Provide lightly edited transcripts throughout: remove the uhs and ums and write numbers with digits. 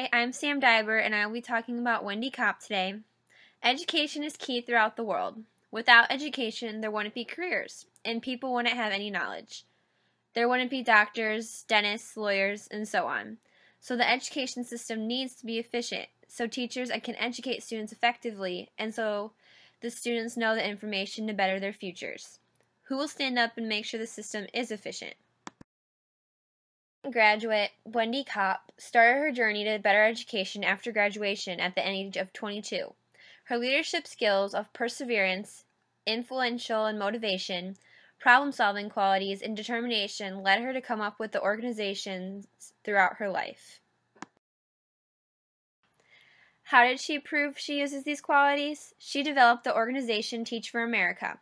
Hi, I'm Sam Diber, and I will be talking about Wendy Kopp today. Education is key throughout the world. Without education, there wouldn't be careers, and people wouldn't have any knowledge. There wouldn't be doctors, dentists, lawyers, and so on. So the education system needs to be efficient, so teachers can educate students effectively, and so the students know the information to better their futures. Who will stand up and make sure the system is efficient? Graduate Wendy Kopp started her journey to better education after graduation at the age of 22. Her leadership skills of perseverance, influential and motivation, problem-solving qualities, and determination led her to come up with the organizations throughout her life. How did she prove she uses these qualities? She developed the organization Teach for America.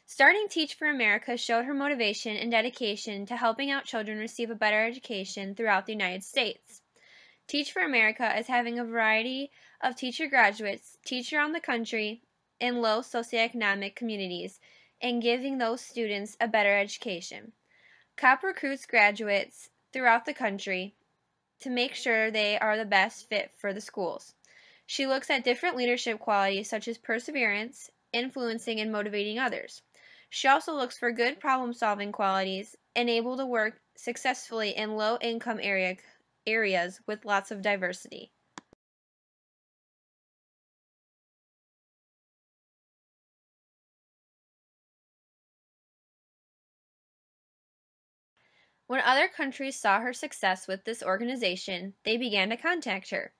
Starting Teach for America showed her motivation and dedication to helping out children receive a better education throughout the United States. Teach for America is having a variety of teacher graduates teach around the country in low socioeconomic communities and giving those students a better education. Kopp recruits graduates throughout the country to make sure they are the best fit for the schools. She looks at different leadership qualities such as perseverance, influencing, and motivating others. She also looks for good problem-solving qualities and able to work successfully in low-income areas with lots of diversity. When other countries saw her success with this organization, they began to contact her.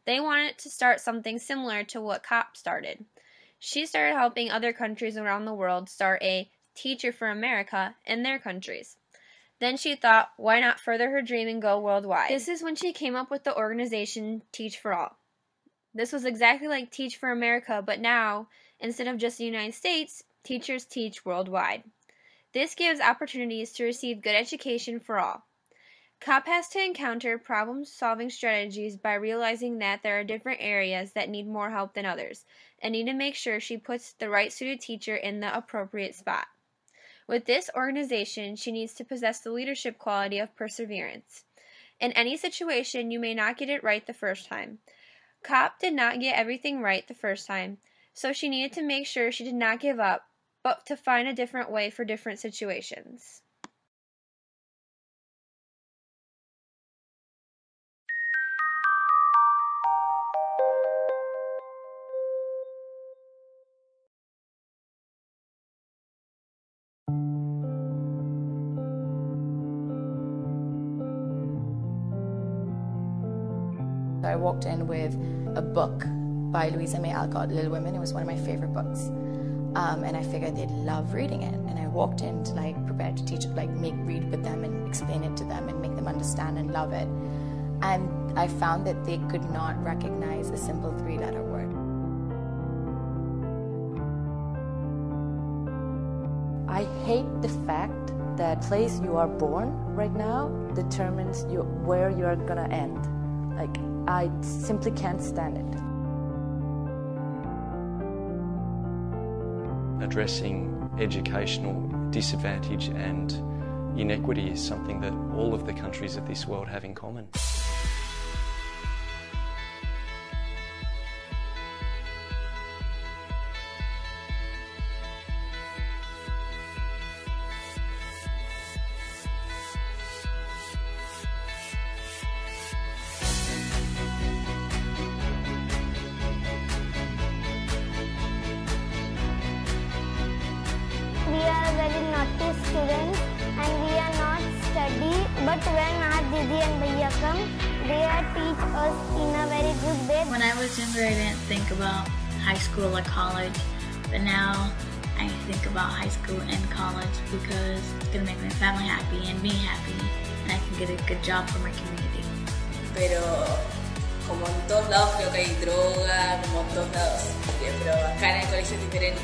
They wanted to start something similar to what Kopp started. She started helping other countries around the world start a Teacher for America in their countries. Then she thought, why not further her dream and go worldwide? This is when she came up with the organization Teach for All. This was exactly like Teach for America, but now, instead of just the United States, teachers teach worldwide. This gives opportunities to receive good education for all. Kopp has to encounter problem-solving strategies by realizing that there are different areas that need more help than others, and need to make sure she puts the right suited teacher in the appropriate spot. With this organization, she needs to possess the leadership quality of perseverance. In any situation, you may not get it right the first time. Kopp did not get everything right the first time, so she needed to make sure she did not give up, but to find a different way for different situations. I walked in with a book by Louisa May Alcott, Little Women. It was one of my favorite books. And I figured they'd love reading it. And I walked in to prepare to teach, read with them and explain it to them and make them understand and love it. And I found that they could not recognize a simple 3-letter word. I hate the fact that the place you are born right now determines where you're gonna end. I simply can't stand it. Addressing educational disadvantage and inequity is something that all of the countries of this world have in common. We are very naughty students and we are not study, but when our Didi and Bhaiya come, they teach us in a very good way. When I was younger, I didn't think about high school or college, but now I think about high school and college because it's going to make my family happy and me happy, and I can get a good job for my community. Pero como en todos lados creo que hay droga, como en todos lados, pero acá en el colegio es diferente.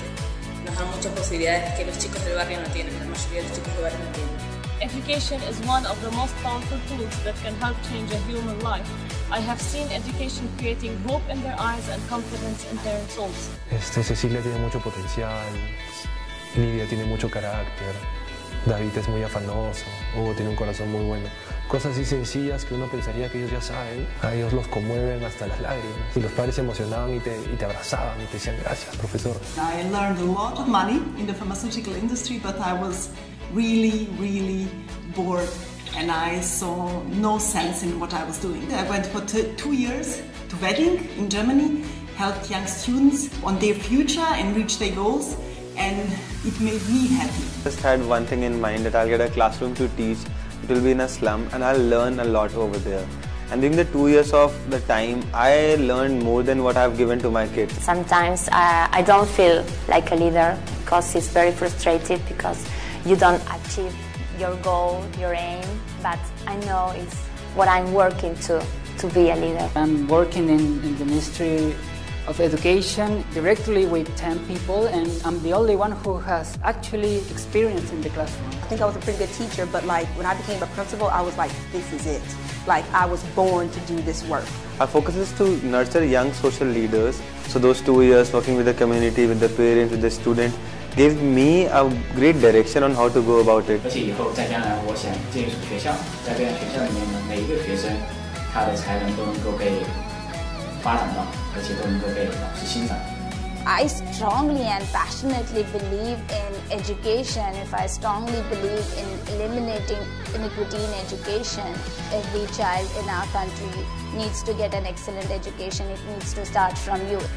Nos dan muchas posibilidades que los chicos del barrio no tienen, la mayoría de los chicos del barrio no tienen. Education is one of the most powerful tools that can help change a human life. I have seen education creating hope in their eyes and confidence in their souls. Cecilia tiene mucho potencial, Lidia tiene mucho carácter, David es muy afanoso, Hugo tiene un corazón muy bueno. Cosas así sencillas que uno pensaría que ellos ya saben, a ellos los conmueven hasta las lágrimas. Y los padres se emocionaban y te abrazaban y te decían gracias, profesor. I learned a lot of money in the pharmaceutical industry, but I was really, really bored and I saw no sense in what I was doing. I went for 2 years to Wedding in Germany, helped young students on their future and reach their goals, and it made me happy. Just had one thing in mind, that I'll get a classroom to teach. It will be in a slum and I'll learn a lot over there. And during the 2 years of the time, I learned more than what I've given to my kids. Sometimes I don't feel like a leader because it's very frustrated because you don't achieve your goal, your aim, but I know it's what I'm working to be a leader. I'm working in the Ministry of Education directly with 10 people, and I'm the only one who has actually experience in the classroom. I think I was a pretty good teacher, but like when I became a principal, I was like, this is it. Like I was born to do this work. Our focus is to nurture young social leaders. So those 2 years working with the community, with the parents, with the student, gave me a great direction on how to go about it. 而且以后在将来，我想进入学校，在这样学校里面呢，每一个学生他的才能都能够被发展到，而且都能够被老师欣赏。 I strongly and passionately believe in education. If I strongly believe in eliminating inequity in education, every child in our country needs to get an excellent education. It needs to start from youth.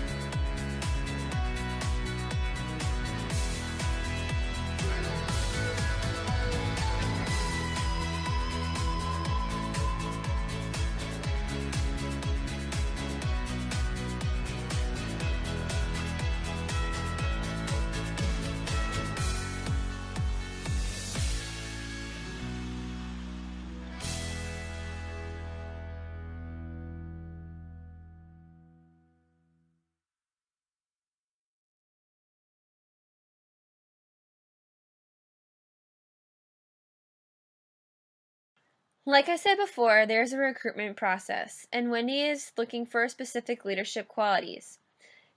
Like I said before, there's a recruitment process, and Wendy is looking for specific leadership qualities.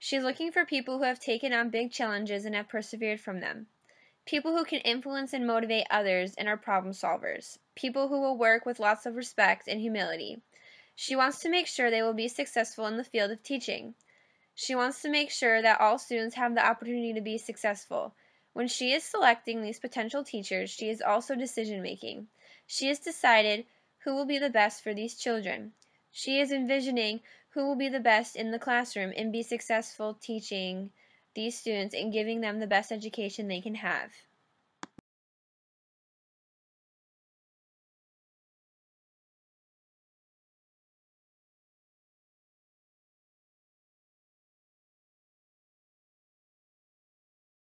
She's looking for people who have taken on big challenges and have persevered from them. People who can influence and motivate others and are problem solvers. People who will work with lots of respect and humility. She wants to make sure they will be successful in the field of teaching. She wants to make sure that all students have the opportunity to be successful. When she is selecting these potential teachers, she is also decision-making. She has decided who will be the best for these children. She is envisioning who will be the best in the classroom and be successful teaching these students and giving them the best education they can have.